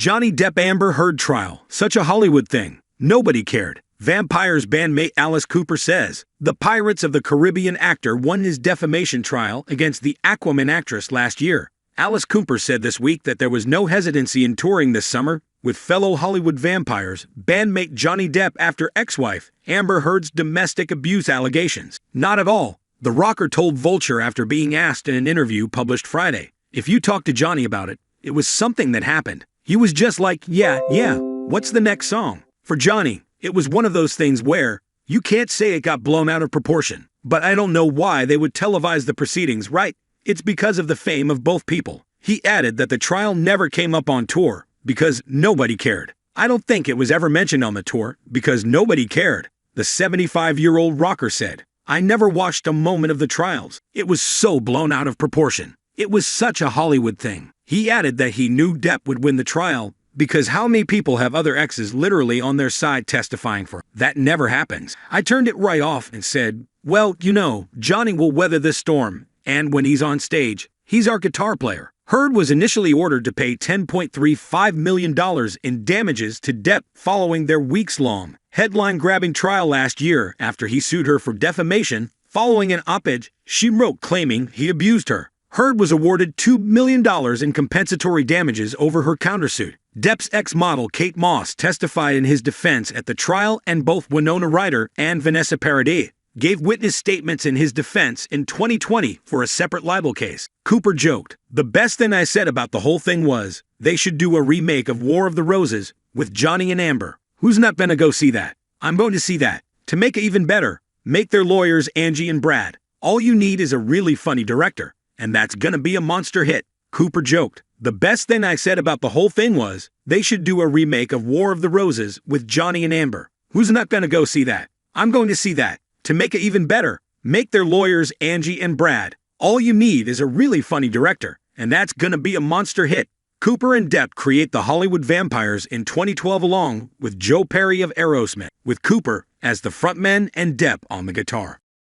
Johnny Depp-Amber Heard trial. Such a Hollywood thing. Nobody cared. Vampire's bandmate Alice Cooper says. The Pirates of the Caribbean actor won his defamation trial against the Aquaman actress last year. Alice Cooper said this week that there was no hesitancy in touring this summer with fellow Hollywood vampires bandmate Johnny Depp after ex-wife Amber Heard's domestic abuse allegations. Not at all, the rocker told Vulture after being asked in an interview published Friday. If you talk to Johnny about it, it was something that happened. He was just like, yeah, what's the next song? For Johnny, it was one of those things where you can't say it got blown out of proportion. But I don't know why they would televise the proceedings, right? It's because of the fame of both people. He added that the trial never came up on tour because nobody cared. I don't think it was ever mentioned on the tour because nobody cared, the 75-year-old rocker said. I never watched a moment of the trials. It was so blown out of proportion. It was such a Hollywood thing. He added that he knew Depp would win the trial because how many people have other exes literally on their side testifying for? That never happens. I turned it right off and said, well, you know, Johnny will weather this storm, and when he's on stage, he's our guitar player. Heard was initially ordered to pay $10.35 million in damages to Depp following their weeks-long, headline-grabbing trial last year after he sued her for defamation following an op-ed she wrote claiming he abused her. Heard was awarded $2 million in compensatory damages over her countersuit. Depp's ex-model Kate Moss testified in his defense at the trial, and both Winona Ryder and Vanessa Paradis gave witness statements in his defense in 2020 for a separate libel case. Cooper joked, "The best thing I said about the whole thing was, they should do a remake of War of the Roses with Johnny and Amber. Who's not gonna go see that? I'm going to see that. To make it even better, make their lawyers Angie and Brad. All you need is a really funny director, and that's gonna be a monster hit." Cooper joked, "The best thing I said about the whole thing was, they should do a remake of War of the Roses with Johnny and Amber. Who's not gonna go see that? I'm going to see that. To make it even better, make their lawyers Angie and Brad. All you need is a really funny director, and that's gonna be a monster hit." Cooper and Depp create the Hollywood Vampires in 2012 along with Joe Perry of Aerosmith, with Cooper as the frontman and Depp on the guitar.